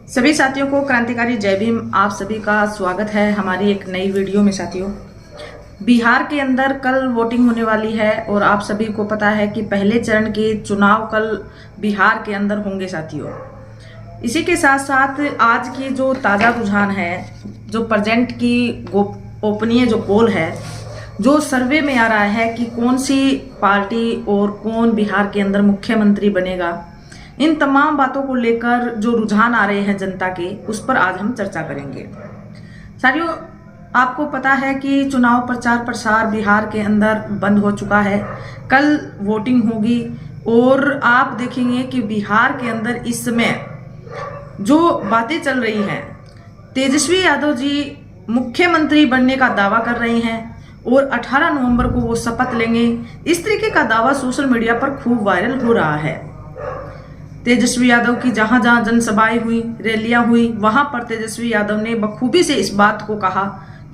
सभी साथियों को क्रांतिकारी जय भीम। आप सभी का स्वागत है हमारी एक नई वीडियो में। साथियों, बिहार के अंदर कल वोटिंग होने वाली है और आप सभी को पता है कि पहले चरण के चुनाव कल बिहार के अंदर होंगे। साथियों, इसी के साथ साथ आज की जो ताज़ा रुझान है, जो प्रेजेंट की गोपनीय जो पोल है, जो सर्वे में आ रहा है कि कौन सी पार्टी और कौन बिहार के अंदर मुख्यमंत्री बनेगा, इन तमाम बातों को लेकर जो रुझान आ रहे हैं जनता के, उस पर आज हम चर्चा करेंगे। साथियों, आपको पता है कि चुनाव प्रचार प्रसार बिहार के अंदर बंद हो चुका है। कल वोटिंग होगी और आप देखेंगे कि बिहार के अंदर इस समय जो बातें चल रही हैं, तेजस्वी यादव जी मुख्यमंत्री बनने का दावा कर रहे हैं और 18 नवंबर को वो शपथ लेंगे। इस तरीके का दावा सोशल मीडिया पर खूब वायरल हो रहा है। तेजस्वी यादव की जहां जहां जनसभाएं हुई, रैलियां हुई, वहां पर तेजस्वी यादव ने बखूबी से इस बात को कहा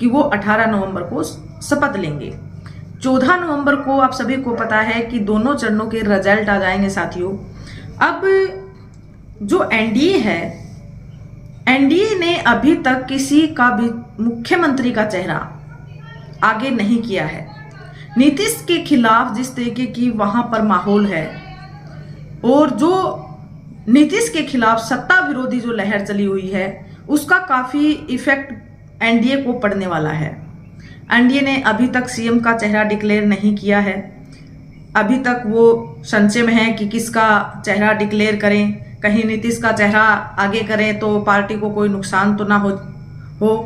कि वो 18 नवंबर को शपथ लेंगे। 14 नवंबर को आप सभी को पता है कि दोनों चरणों के रिजल्ट आ जाएंगे। साथियों, अब जो एनडीए है, एनडीए ने अभी तक किसी का भी मुख्यमंत्री का चेहरा आगे नहीं किया है। नीतीश के खिलाफ जिस तरीके की वहां पर माहौल है और जो नीतीश के खिलाफ सत्ता विरोधी जो लहर चली हुई है, उसका काफी इफेक्ट एनडीए को पड़ने वाला है। एनडीए ने अभी तक सीएम का चेहरा डिक्लेयर नहीं किया है। अभी तक वो संशय में है कि किसका चेहरा डिक्लेयर करें, कहीं नीतीश का चेहरा आगे करें तो पार्टी को कोई नुकसान तो ना हो।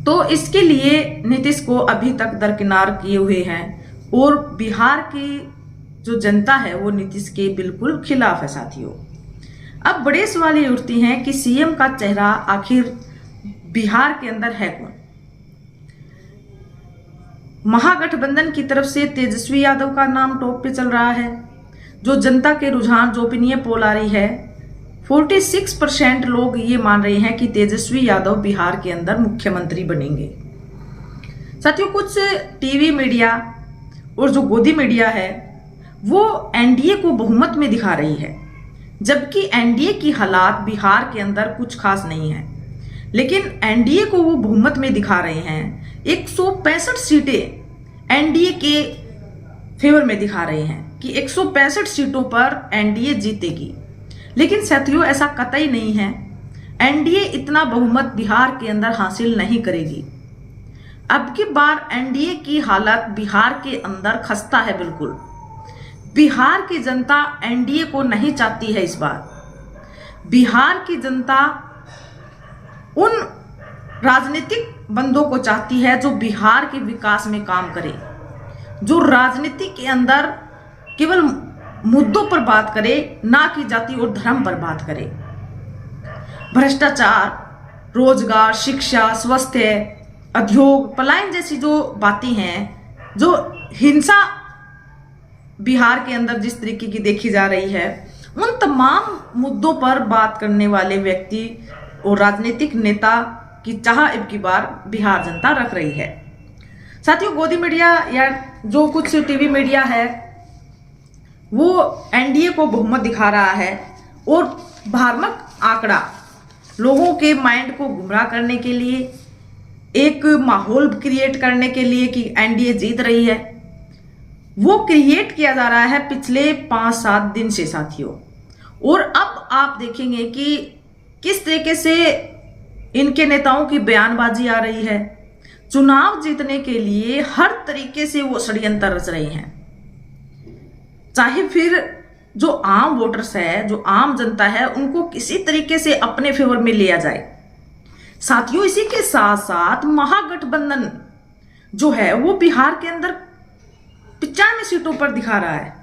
तो इसके लिए नीतीश को अभी तक दरकिनार किए हुए हैं और बिहार की जो जनता है वो नीतीश के बिल्कुल खिलाफ है। साथियों, अब बड़े सवाल ये उठती हैं कि सीएम का चेहरा आखिर बिहार के अंदर है कौन। महागठबंधन की तरफ से तेजस्वी यादव का नाम टॉप पे चल रहा है। जो जनता के रुझान, जो ओपिनियन पोल आ रही है, 46% लोग ये मान रहे हैं कि तेजस्वी यादव बिहार के अंदर मुख्यमंत्री बनेंगे। साथियों, कुछ टीवी मीडिया और जो गोदी मीडिया है वो एनडीए को बहुमत में दिखा रही है, जबकि एनडीए की हालात बिहार के अंदर कुछ खास नहीं है। लेकिन एनडीए को वो बहुमत में दिखा रहे हैं। 165 सीटें एनडीए के फेवर में दिखा रहे हैं कि 165 सीटों पर एनडीए जीतेगी। लेकिन साथियों, ऐसा कतई नहीं है। एनडीए इतना बहुमत बिहार के अंदर हासिल नहीं करेगी। अब की बार एनडीए की हालत बिहार के अंदर खस्ता है। बिल्कुल बिहार की जनता एनडीए को नहीं चाहती है। इस बार बिहार की जनता उन राजनीतिक बंदों को चाहती है जो बिहार के विकास में काम करे, जो राजनीति के अंदर केवल मुद्दों पर बात करे, ना कि जाति और धर्म पर बात करे। भ्रष्टाचार, रोजगार, शिक्षा, स्वास्थ्य, उद्योग, पलायन जैसी जो बातें हैं, जो हिंसा बिहार के अंदर जिस तरीके की देखी जा रही है, उन तमाम मुद्दों पर बात करने वाले व्यक्ति और राजनीतिक नेता की चाह अब की बार बिहार जनता रख रही है। साथियों, गोदी मीडिया या जो कुछ टीवी मीडिया है वो एनडीए को बहुमत दिखा रहा है और भ्रामक आंकड़ा लोगों के माइंड को गुमराह करने के लिए, एक माहौल क्रिएट करने के लिए कि एनडीए जीत रही है, वो क्रिएट किया जा रहा है पिछले 5-7 दिन से। साथियों, और अब आप देखेंगे कि किस तरीके से इनके नेताओं की बयानबाजी आ रही है। चुनाव जीतने के लिए हर तरीके से वो षड्यंत्र रच रहे हैं, चाहे फिर जो आम वोटर्स है, जो आम जनता है, उनको किसी तरीके से अपने फेवर में लिया जाए। साथियों, इसी के साथ साथ महागठबंधन जो है वो बिहार के अंदर 95 सीटों पर दिखा रहा है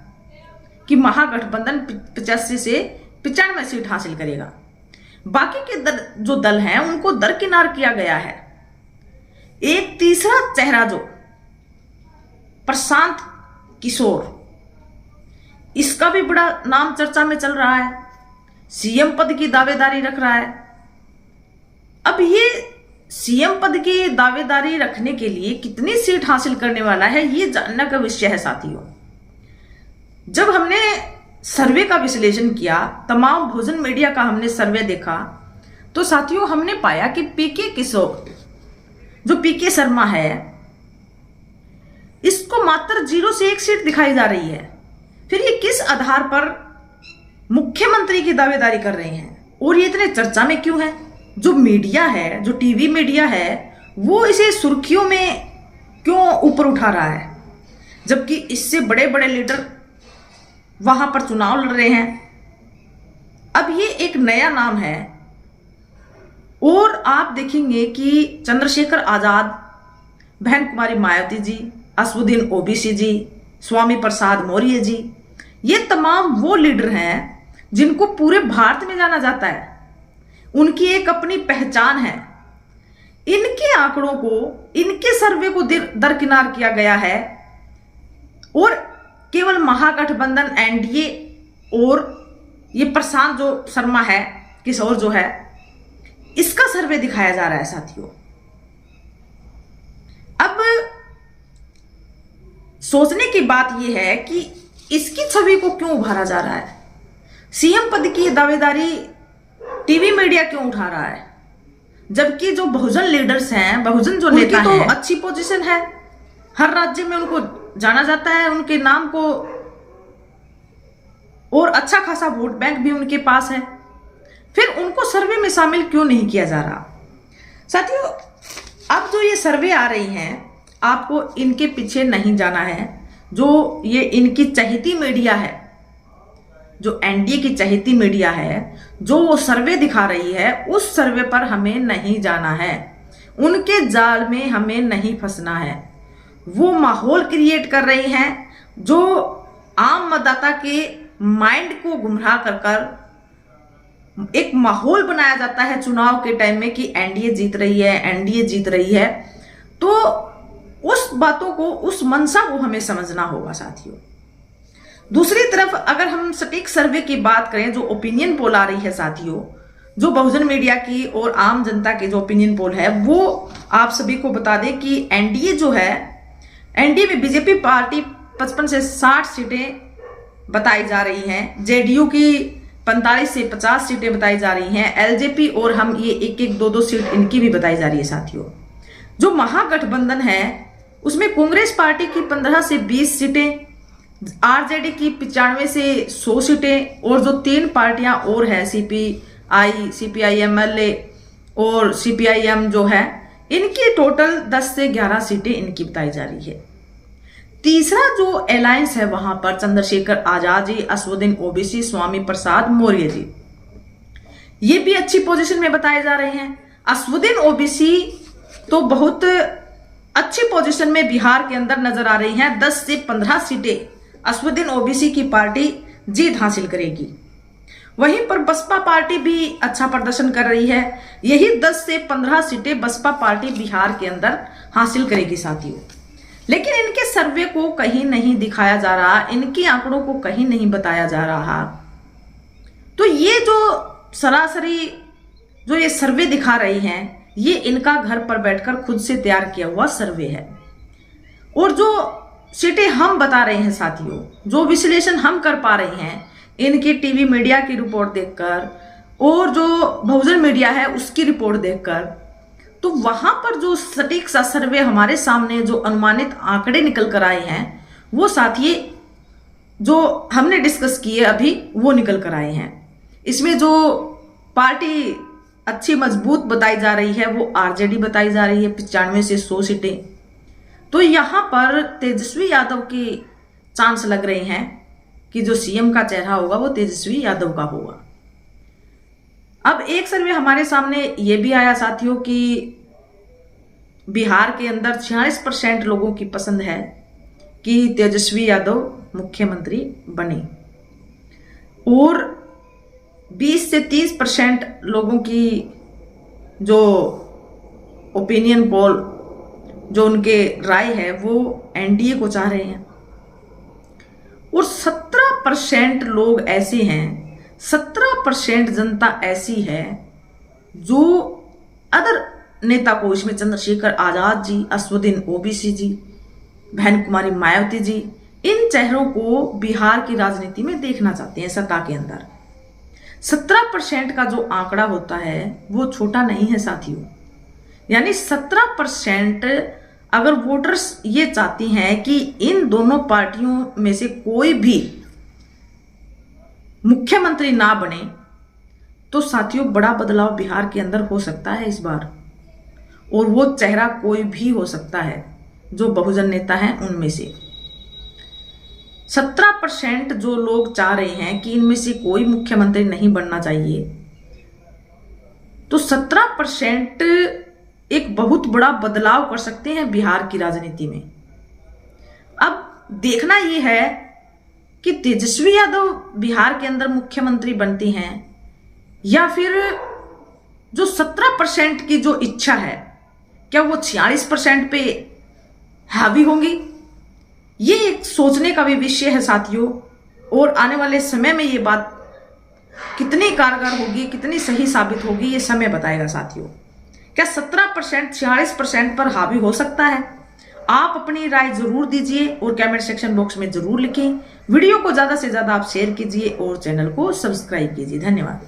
कि महागठबंधन 85 से 95 सीट हासिल करेगा। बाकी के जो दल हैं उनको दरकिनार किया गया है। एक तीसरा चेहरा जो प्रशांत किशोर, इसका भी बड़ा नाम चर्चा में चल रहा है, सीएम पद की दावेदारी रख रहा है। अब ये सीएम पद की दावेदारी रखने के लिए कितनी सीट हासिल करने वाला है, ये जानने का विषय है। साथियों, जब हमने सर्वे का विश्लेषण किया, तमाम बहुजन मीडिया का हमने सर्वे देखा, तो साथियों हमने पाया कि पीके किशोर, जो पीके शर्मा है, इसको मात्र 0 से 1 सीट दिखाई जा रही है। फिर ये किस आधार पर मुख्यमंत्री की दावेदारी कर रहे हैं और ये इतने चर्चा में क्यों है? जो मीडिया है, जो टीवी मीडिया है, वो इसे सुर्खियों में क्यों ऊपर उठा रहा है, जबकि इससे बड़े बड़े लीडर वहां पर चुनाव लड़ रहे हैं। अब ये एक नया नाम है और आप देखेंगे कि चंद्रशेखर आजाद, बहन कुमारी मायावती जी, असदुद्दीन ओवैसी जी, स्वामी प्रसाद मौर्य जी, ये तमाम वो लीडर हैं जिनको पूरे भारत में जाना जाता है। उनकी एक अपनी पहचान है। इनके आंकड़ों को, इनके सर्वे को दरकिनार किया गया है और केवल महागठबंधन एनडीए और ये प्रशांत जो शर्मा है, किशोर जो है, इसका सर्वे दिखाया जा रहा है साथियों। अब सोचने की बात यह है कि इसकी छवि को क्यों उभारा जा रहा है? सीएम पद की दावेदारी टीवी मीडिया क्यों उठा रहा है, जबकि जो बहुजन लीडर्स हैं, बहुजन जो नेता हैं, तो अच्छी पोजीशन है, हर राज्य में उनको जाना जाता है, उनके नाम को, और अच्छा खासा वोट बैंक भी उनके पास है। फिर उनको सर्वे में शामिल क्यों नहीं किया जा रहा? साथियों, अब जो ये सर्वे आ रही हैं, आपको इनके पीछे नहीं जाना है। जो ये इनकी चहेती मीडिया है, जो एनडीए की चहेती मीडिया है, जो वो सर्वे दिखा रही है, उस सर्वे पर हमें नहीं जाना है, उनके जाल में हमें नहीं फंसना है। वो माहौल क्रिएट कर रही हैं जो आम मतदाता के माइंड को गुमराह कर कर एक माहौल बनाया जाता है चुनाव के टाइम में कि एनडीए जीत रही है, एनडीए जीत रही है। तो उस बातों को, उस मंशा को हमें समझना होगा साथियों। दूसरी तरफ अगर हम सटीक सर्वे की बात करें, जो ओपिनियन पोल आ रही है साथियों, जो बहुजन मीडिया की और आम जनता की जो ओपिनियन पोल है, वो आप सभी को बता दें कि एनडीए जो है, एनडीए में बीजेपी पार्टी 55 से 60 सीटें बताई जा रही हैं, जेडीयू की 45 से 50 सीटें बताई जा रही हैं, एलजेपी और हम ये 1-1, 2-2 सीट इनकी भी बताई जा रही है साथियों। जो महागठबंधन है उसमें कांग्रेस पार्टी की 15 से 20 सीटें, आरजेडी की 95 से 100 सीटें, और जो 3 पार्टियां और है, सीपीआई, सीपीआई-एमएलए और सीपीआई-एम जो है, इनकी टोटल 10 से 11 सीटें इनकी बताई जा रही है। तीसरा जो अलायंस है वहां पर चंद्रशेखर आजाद जी, असदुद्दीन ओवैसी, स्वामी प्रसाद मौर्य जी, ये भी अच्छी पोजीशन में बताए जा रहे हैं। असदुद्दीन ओवैसी तो बहुत अच्छी पोजीशन में बिहार के अंदर नजर आ रही हैं। 10 से 15 सीटें असदुद्दीन ओवैसी की पार्टी जीत हासिल करेगी। वहीं पर बसपा पार्टी भी अच्छा प्रदर्शन कर रही है। यही 10 से 15 सीटें बसपा पार्टी बिहार के अंदर हासिल करेगी साथियों। लेकिन इनके सर्वे को कहीं नहीं दिखाया जा रहा, इनके आंकड़ों को कहीं नहीं बताया जा रहा। तो ये जो सरासरी जो ये सर्वे दिखा रही हैं, ये इनका घर पर बैठकर खुद से तैयार किया हुआ सर्वे है। और जो सीटें हम बता रहे हैं साथियों, जो विश्लेषण हम कर पा रहे हैं इनके टीवी मीडिया की रिपोर्ट देखकर और जो बहुजन मीडिया है उसकी रिपोर्ट देखकर, तो वहां पर जो सटीक सा सर्वे हमारे सामने जो अनुमानित आंकड़े निकल कर आए हैं, वो साथी जो हमने डिस्कस किए अभी वो निकल कर आए हैं। इसमें जो पार्टी अच्छी मजबूत बताई जा रही है वो आरजेडी बताई जा रही है, 95 से 100 सीटें। तो यहां पर तेजस्वी यादव की चांस लग रहे हैं कि जो सीएम का चेहरा होगा वो तेजस्वी यादव का होगा। अब एक सर्वे हमारे सामने ये भी आया साथियों कि बिहार के अंदर 46% लोगों की पसंद है कि तेजस्वी यादव मुख्यमंत्री बने, और 20 से 30% लोगों की जो ओपिनियन पोल, जो उनके राय है, वो एनडीए को चाह रहे हैं। और 17% लोग ऐसे हैं, 17% जनता ऐसी है जो अदर नेता को, इसमें चंद्रशेखर आजाद जी, असदुद्दीन ओवैसी जी, बहन कुमारी मायावती जी, इन चेहरों को बिहार की राजनीति में देखना चाहते हैं सत्ता के अंदर। 17% का जो आंकड़ा होता है वो छोटा नहीं है साथियों। यानी 17% अगर वोटर्स ये चाहती हैं कि इन दोनों पार्टियों में से कोई भी मुख्यमंत्री ना बने, तो साथियों बड़ा बदलाव बिहार के अंदर हो सकता है इस बार। और वो चेहरा कोई भी हो सकता है जो बहुजन नेता हैं उनमें से। 17% जो लोग चाह रहे हैं कि इनमें से कोई मुख्यमंत्री नहीं बनना चाहिए, तो 17% एक बहुत बड़ा बदलाव कर सकते हैं बिहार की राजनीति में। अब देखना यह है कि तेजस्वी यादव बिहार के अंदर मुख्यमंत्री बनती हैं या फिर जो 17% की जो इच्छा है, क्या वो 46% पे हावी होंगी। ये एक सोचने का भी विषय है साथियों। और आने वाले समय में ये बात कितनी कारगर होगी, कितनी सही साबित होगी, ये समय बताएगा साथियों। क्या 17% 46% पर हावी हो सकता है? आप अपनी राय जरूर दीजिए और कमेंट सेक्शन बॉक्स में जरूर लिखें। वीडियो को ज्यादा से ज्यादा आप शेयर कीजिए और चैनल को सब्सक्राइब कीजिए। धन्यवाद।